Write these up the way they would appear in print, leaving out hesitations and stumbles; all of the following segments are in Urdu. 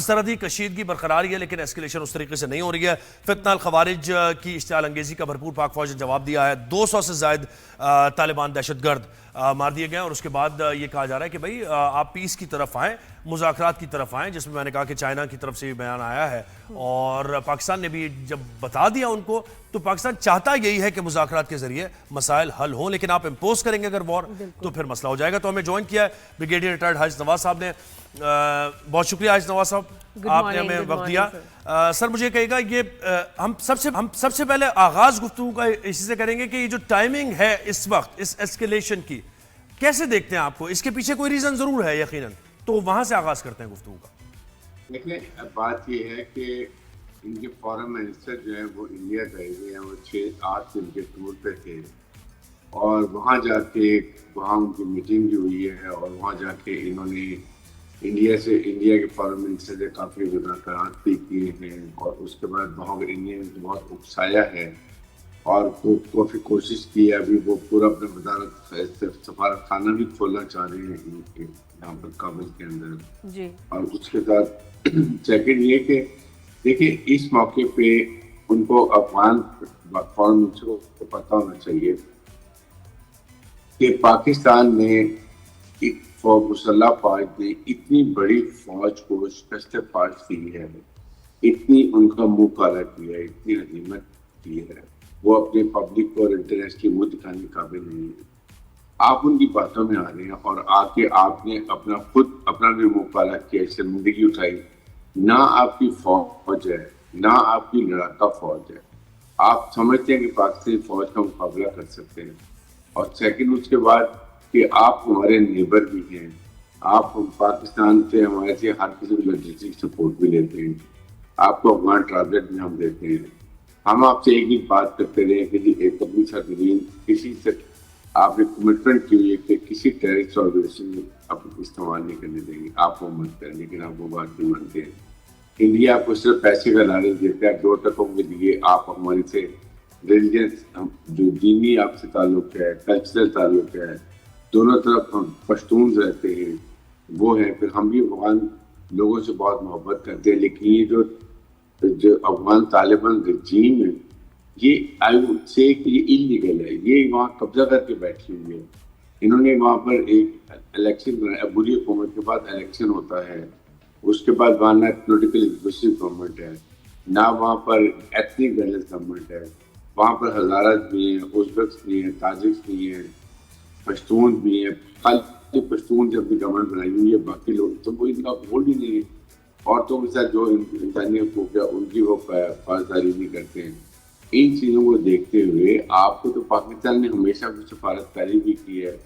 سرحدی کشیدگی برقرار ہے لیکن ایسکیلیشن اس طریقے سے نہیں ہو رہی ہے. فتنہ الخوارج کی اشتعال انگیزی کا بھرپور پاک فوج نے جواب دیا ہے. 200 سے زائد طالبان دہشت گرد مار دیے گئے اور اس کے بعد یہ کہا جا رہا ہے کہ بھائی آپ پیس کی طرف آئیں, مذاکرات کی طرف آئیں, جس میں میں نے کہا کہ چائنا کی طرف سے بھی بیان آیا ہے اور پاکستان نے بھی جب بتا دیا ان کو تو پاکستان چاہتا یہی ہے کہ مذاکرات کے ذریعے مسائل حل ہوں, لیکن آپ امپوز کریں گے اگر وار تو پھر مسئلہ ہو جائے گا. تو ہمیں جوائن کیا ہے بریگیڈیئر ریٹائرڈ حاجز نواز صاحب نے. بہت شکریہ حاجز نواز صاحب, آپ نے ہمیں وقت دیا. سر مجھے کہے گا یہ ہم سب سے پہلے آغاز گفتگو کا اسی سے کریں گے کہ یہ جو ٹائمنگ ہے اس وقت اس ایسکیلیشن کی کیسے دیکھتے ہیں آپ کو؟ اس کے پیچھے کوئی ریزن ضرور ہے یقیناً, تو وہاں سے آغاز کرتے ہیں گفتگو کا. دیکھیں بات یہ ہے کہ ان کے فارن منسٹر جو ہیں وہ انڈیا گئے ہوئے ہیں, وہ 6-8 دن کے ٹور پہ تھے اور وہاں جا کے وہاں ان کی میٹنگ بھی ہوئی ہے اور وہاں جا کے انہوں نے انڈیا کے فارن منسٹر سے کافی مذاکرات بھی کیے ہیں اور اس کے بعد وہاں پر انڈیا نے بہت اکسایا ہے اور کافی کوشش کی ہے. ابھی وہ پورا اپنا وزارت سفارت خانہ بھی کھولنا چاہ رہے ہیں یہاں پر کابل کے اندر جی. اور اس کے ساتھ سیکنڈ یہ کہ دیکھیں اس موقع پہ ان کو افغان فارن منسٹر کو پتہ ہونا چاہیے کہ پاکستان نے مسلح فوج نے اتنی بڑی فوج کو شکست فاش دی ہے, اتنی ان کا منہ کالا کیا ہے, اتنی ہزیمت کی ہے, وہ اپنے پبلک اور انٹرنیشنل منہ دکھانے کے قابل نہیں ہے. آپ ان کی باتوں میں آ رہے ہیں اور آ کے آپ نے اپنا بھی منہ کالا کیا, شرمندگی اٹھائی. نہ آپ کی فوج ہے نہ آپ کی لڑاکا فوج ہے. آپ سمجھتے ہیں کہ پاکستانی فوج کا مقابلہ کر سکتے ہیں. اور سیکنڈ اس کے بعد کہ آپ ہمارے نیبر بھی ہیں, آپ پاکستان سے ہمارے سے ہر قسم کی لاجسٹک سپورٹ بھی لیتے ہیں, آپ کو افغان ٹرانزٹ بھی ہم دیتے ہیں. ہم آپ سے ایک ہی بات کرتے رہے کہ جی ایک اپنی سرزمین کسی سے آپ نے کمٹمنٹ کی ہوئی ہے کہ کسی ٹیررسٹ آرگنائزیشن میں استعمال نہیں کرنے دیں گے, آپ وہ مت کریں, لیکن آپ وہ بات نہیں مانتے ہیں. انڈیا آپ کو صرف پیسے کا لالچ دیتا ہے, 2 ٹکوں کے لیے آپ ہمارے سے ریلیجنس جو دینی آپ سے تعلق ہے, کلچرل تعلق ہے, دونوں طرف ہم پشتون رہتے ہیں وہ ہیں. پھر ہم بھی افغان لوگوں سے بہت محبت کرتے ہیں, لیکن یہ جو افغان طالبان رجیم ہے یہ آئی وڈ سے کہ یہ انلیگل ہے. یہ وہاں قبضہ کر کے بیٹھی ہوئی ہے. انہوں نے وہاں پر ایک الیکشن بنایا, بری حکومت کے بعد الیکشن ہوتا ہے, اس کے بعد وہاں نہ پولیٹیکل انکلوسیو گورنمنٹ ہے نہ وہاں پر ایتھنک بیلنس گورنمنٹ ہے. وہاں پر ہزارت بھی ہیں, ازبکس بھی ہیں, تاجکس بھی ہیں, پشتون بھی ہیں. خالی پشتون جب بھی گورنمنٹ بنائی ہوئی ہے, باقی لوگ تو وہ ان کا ہولڈ ہی نہیں ہے. عورتوں کے ساتھ جو انسانی حقوق ہے ان کی وہ پاسداری نہیں کرتے ہیں. ان چیزوں کو دیکھتے ہوئے آپ کو تو پاکستان نے ہمیشہ سفارت کاری بھی کی ہے,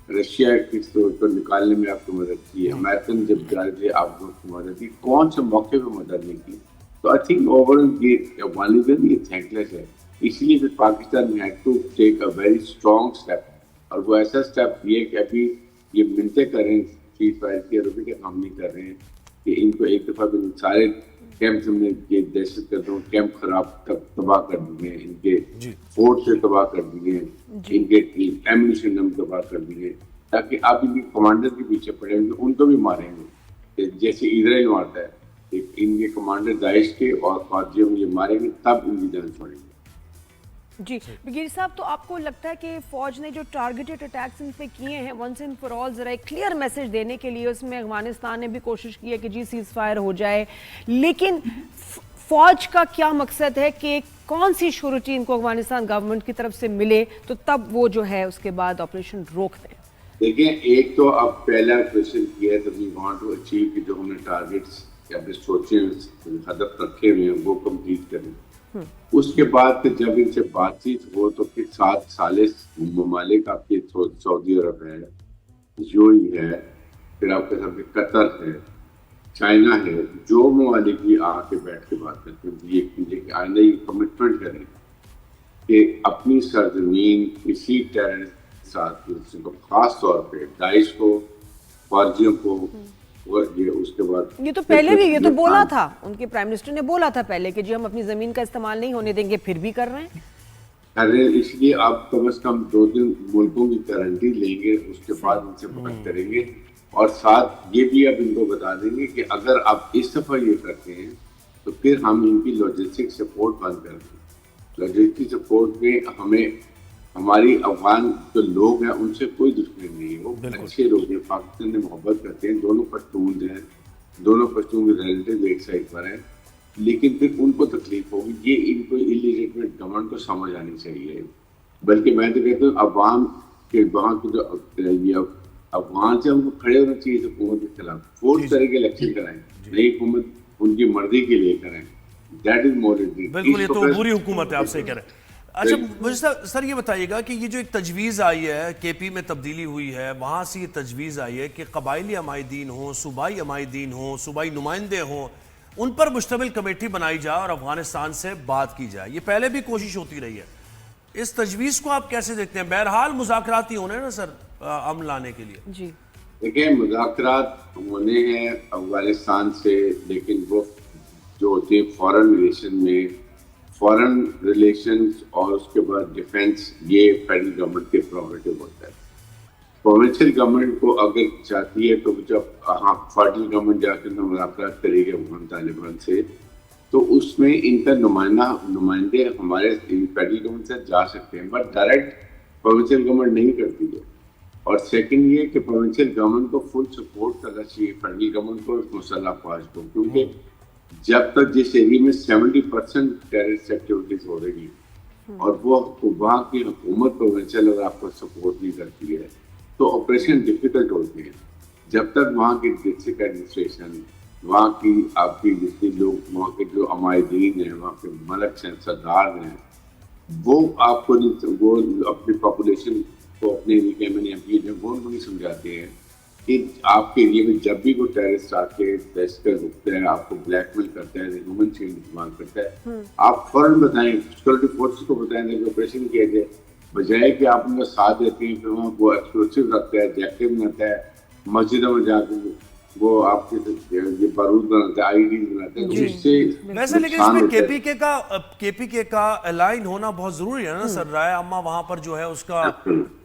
رشیا کے طور پر نکالنے میں آپ کو مدد کی ہے, امریکن جب جا رہے تھے آپ کو مدد کی, کون سے موقع پہ مدد نہیں کی. تو آئی تھنک اوور یہ افغانستان یہ تھینک لیس ہے. اس لیے پھر پاکستان نے had to take a very strong step, اور وہ ایسا اسٹیپ لیے کہ ابھی یہ منتیں کریں سیز فائر کی, اور ابھی تک ہم نہیں کر رہے ہیں کہ ان کو ایک دفعہ بھی سارے کیمپس ہم نے یہ دہشت گردوں کیمپ خراب تباہ کر دیے ہیں, ان کے فورٹ سے تباہ کر دیے ہیں, ان کے ایمونیشن ہم تباہ کر دیے, تاکہ آپ ان کے کمانڈر کے پیچھے پڑیں گے, ان کو بھی ماریں گے جیسے اسرائیل مارتا ہے. ان کے کمانڈر داعش کے اور فوجیوں یہ ماریں گے تب ان کی جان چھوڑیں گے. جی بگیر صاحب, تو آپ کو لگتا ہے کہ فوج نے جو ٹارگیٹڈ اٹیکس ان پہ کیے ہیں ونس اینڈ فار آل ذرا ایک کلیئر میسج دینے کے لیے, اس میں افغانستان نے بھی کوشش کی ہے کہ جی سیز فائر ہو جائے, لیکن فوج کا کیا مقصد ہے کہ کون سی شورٹی ان کو افغانستان گورنمنٹ کی طرف سے ملے تو تب وہ جو ہے اس کے بعد آپریشن روک دیں؟ دیکھیں ایک تو اب پہلا کوشچن کیا ہے تو وی وانٹ ٹو اچیو کہ جو ہم نے ٹارگیٹس یا سوچے ہدف رکھے ہوئے ہیں وہ کمپلیٹ کریں. اس کے بعد جب ان سے بات چیت ہو تو پھر 7 ثالث ممالک آپ کے سعودی عرب ہے, یو اے ہے, پھر آپ کے سامنے قطر ہے, چائنا ہے, جو ممالک بھی آ کے بیٹھ کے بات کرتے ہیں یہ کیجیے کہ آئندہ یہ کمٹمنٹ کریں کہ اپنی سرزمین کسی ٹیررسٹ ساتھ کو, خاص طور پہ داعش کو, فوجیوں کو, یہ اس کے بعد یہ تو پہلے بھی یہ تو بولا تھا, ان کے پرائم منسٹر نے بولا تھا پہلے کہ جی ہم اپنی زمین کا استعمال نہیں ہونے دیں گے, پھر بھی کر رہے ہیں. اس لیے آپ کم از کم 2 دن ملکوں کی گارنٹی لیں گے, اس کے بعد ان سے بات کریں گے اور ساتھ یہ بھی اب ان کو بتا دیں گے کہ اگر آپ اس دفعہ یہ کرتے ہیں تو پھر ہم ان کی لاجسٹک سپورٹ بند کر دیں. لاجسٹک سپورٹ میں ہمیں ہماری افغان جو لوگ ہیں ان سے کوئی دشمنی نہیں ہے, وہ اچھے لوگ ہیں, پاکستان سے محبت کرتے ہیں, دونوں پشتون ہیں, دونوں پشتون کے ریلیٹیو ایک سائڈ پر ہیں, لیکن پھر ان کو تکلیف ہوگی. یہ ان کو الیجیٹمیٹ گورنمنٹ کو سمجھ آنی چاہیے. بلکہ میں تو کہتا ہوں عوام کے وہاں کے جو افغان سے ہم کو کھڑے ہونا چاہیے حکومت کے خلاف, فورس طرح کے الیکشن کرائیں, نئی حکومت ان کی مرضی کے لیے کریں. دیٹ از مور. بالکل, یہ تو عبوری حکومت ہے, آپ سے کہہ رہے ہیں. اچھا مجھے سر یہ بتائیے گا کہ یہ جو ایک تجویز آئی ہے, کے پی میں تبدیلی ہوئی ہے, وہاں سے یہ تجویز آئی ہے کہ قبائلی عمائدین ہوں, صوبائی عمائدین ہوں, صوبائی نمائندے ہوں, ان پر مشتمل کمیٹی بنائی جائے اور افغانستان سے بات کی جائے. یہ پہلے بھی کوشش ہوتی رہی ہے. اس تجویز کو آپ کیسے دیکھتے ہیں؟ بہرحال مذاکرات ہی ہونے نا سر امن لانے کے لیے. جی دیکھیں, مذاکرات ہونے ہیں افغانستان سے, لیکن وہ جو ہوتے ہیں فارن ریلیشن میں, فارن ریلیشنز اور اس کے بعد ڈیفینس, یہ فیڈرل گورنمنٹ کے پروگریٹو ہوتا ہے. پروونشل گورنمنٹ کو اگر چاہتی ہے تو جب فیڈرل گورنمنٹ جا کے مذاکرات کرے گی افغان طالبان سے, تو اس میں ان کا نمائندے ہمارے فیڈرل گورنمنٹ سے جا سکتے ہیں, بٹ ڈائریکٹ پروونشل گورنمنٹ نہیں کرتی ہے. اور سیکنڈ یہ کہ پروونشل گورنمنٹ کو فل سپورٹ کرنا چاہیے فیڈرل گورنمنٹ کو, مسلح افواج کو, کیونکہ جب تک جس ایریا میں 70% ٹیررسٹ ایکٹیویٹیز ہو رہی ہیں اور وہ وہاں کی حکومت پروونشل اگر آپ کو سپورٹ نہیں کرتی ہے تو آپریشن ڈیفیکلٹ ہوتے ہیں. جب تک وہاں کی ڈسٹرکٹ ایڈمنسٹریشن, وہاں کی آپ کی جتنے لوگ وہاں کے جو عمائدین ہیں, وہاں کے ملک ہیں, سردار ہیں, وہ آپ کو وہ اپنی پاپولیشن کو اپنے ایریا میں وہ نہیں سمجھاتے ہیں کہ آپ کے ایریا میں جب بھی کوئی ٹیررسٹ آ کے دہشت گرد رکتا ہے, آپ کو بلیک میل کرتا ہے, ہیومن چینج استعمال کرتا ہے, آپ فوراً بتائیں, سیکورٹی فورسز کو بتائیں کہ آپریشن کیا جائے, بجائے کہ آپ ان کا ساتھ دیتے ہیں. پھر وہاں وہ ایکسپلوسیو رکھتا ہے, جیکٹو بناتا ہے, مسجدوں میں جا کے وہ آپ کے یہ بارود بناتا ہے, آئی ڈیز بناتا ہے. اس سے ویسے لیکن اس میں کے پی کے کا الائن ہونا بہت ضروری ہے نا سر, رائے عامہ وہاں پر جو ہے اس کا.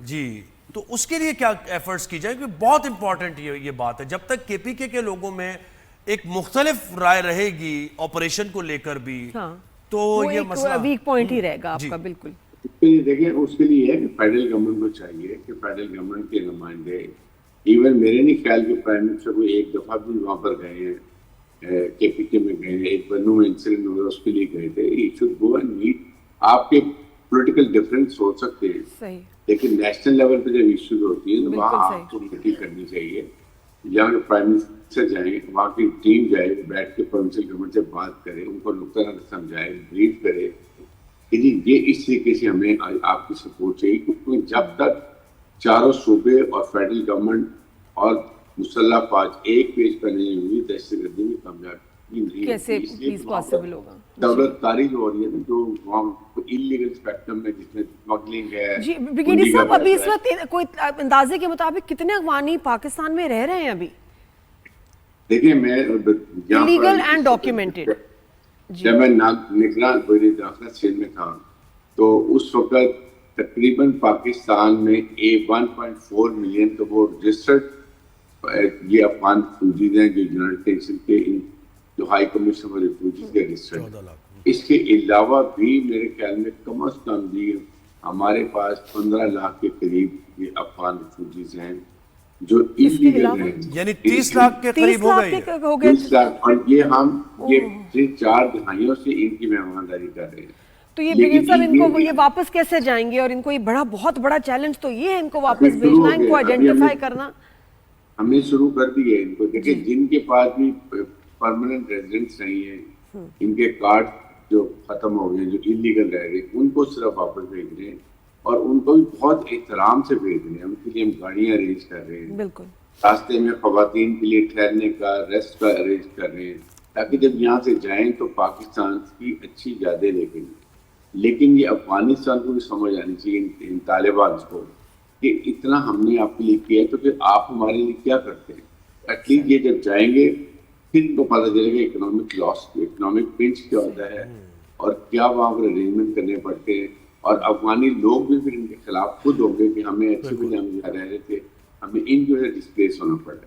جی, تو اس کے لیے کیا ایفرٹس کی جائیں؟ کیونکہ بہت امپورٹنٹ یہ بات ہے. جب تک کے پی کے لوگوں میں ایک مختلف رائے رہے گی آپریشن کو لے کر بھی, تو یہ مسئلہ ویک پوائنٹ ہی رہے گا آپ کا. بالکل دیکھیں, اس کے لیے ہے کہ فیڈرل گورنمنٹ کو چاہیے کہ فیڈرل گورنمنٹ کے نمائندے, ایون میرے نہیں خیال کہ پرائم منسٹر کو ایک دفعہ بھی وہاں پر گئے ہیں, کے پی کے میں گئے ہیں, ایک بنو میں انسیڈنٹ ہوا اس کے لیے گئے تھے. He should go and meet. آپ کے پولیٹیکل ڈفرینس ہو سکتے ہیں, لیکن نیشنل لیول پہ جب ایشوز ہوتی ہیں تو وہاں آپ کو میٹنگ کرنی چاہیے. جہاں پرائم منسٹر جائیں, وہاں کی ٹیم جائے, بیٹھ کے پروونشل گورنمنٹ سے بات کرے, ان کو نقطہ نظر سمجھائے, بریف کرے کہ جی یہ اس طریقے سے ہمیں آپ کی سپورٹ چاہیے. کیونکہ جب تک چاروں صوبے اور فیڈرل گورنمنٹ اور مسلح افواج ایک پیج پر نہیں ہوئی, دہشت گردی میں کامیابی نہیں کیسے پیس پاسبل ہوگا. دولت کاری جو ہو رہی ہے نا, جو وہاں انلیگل اسپیکٹرم میں جس میں اسمگلنگ ہے. جی بریگیڈیئر صاحب, ابھی اس وقت کوئی اندازے کے مطابق کتنے افغانی پاکستان میں رہ رہے ہیں ابھی؟ دیکھیں, میں لیگل اینڈ ڈاکیومنٹڈ, جب میں نگراں داخلہ سندھ میں تھا تو اس وقت تقریباً پاکستان میں 1.4 ملین تو وہ رجسٹرڈ یہ افغان ریفیوجیز ہیں جو یونائٹڈ نیشن کے جو ہائی کمیشن فار ریفیوجیز کے رجسٹرڈ. اس کے علاوہ بھی میرے خیال میں کم از کم بھی ہمارے پاس 15 لاکھ کے قریب یہ افغان ریفیوجیز ہیں جو انلیگل ہیں, یعنی 30 لاکھ کے قریب ہو گئے. 30 لاکھ, اور یہ ہم یہ 4 دہائیوں سے ان کی مہمانداری کر رہے ہیں. تو یہ بریگیڈیئر صاحب, ان کو یہ واپس کیسے جائیں گے؟ اور ان کو یہ بہت بڑا چیلنج تو یہ ہے ان کو واپس بھیجنا, ان کو آئیڈینٹیفائی کرنا. ہم نے شروع کر دی ہے ان کو. دیکھیں, جن کے پاس بھی پرماننٹ ریزیڈنٹس نہیں ہیں, ان کے کارڈ جو ختم ہو گئے, جو انلیگل رہ رہے, ان کو صرف واپس بھیج رہے ہیں, اور ان کو بھی بہت احترام سے بھیج رہے ہیں. ان کے لیے ہم گاڑیاں ارینج کر رہے ہیں, بالکل راستے میں خواتین کے لیے ٹھہرنے کا, ریسٹ کا ارینج کر رہے ہیں, تاکہ جب یہاں سے جائیں تو پاکستان کی اچھی یادیں لے کے. لیکن یہ افغانستان کو بھی سمجھ آنی چاہیے ان طالبان کو کہ اتنا ہم نے آپ کے لیے کیا ہے تو پھر آپ ہمارے لیے کیا کرتے ہیں. ایٹ لیسٹ یہ جب جائیں گے پھر ان کو پتہ چلے گا اکنامک لاس, اکنامک پنچ کیا ہوتا ہے, اور کیا وہاں پر ارینجمنٹ کرنے پڑتے ہیں. اور افغانی لوگ بھی پھر ان کے خلاف خود ہوں گے کہ ہمیں اچھے بھی ہم رہ رہے تھے, ہمیں ان جو ہے ڈسپلیس ہونا پڑا.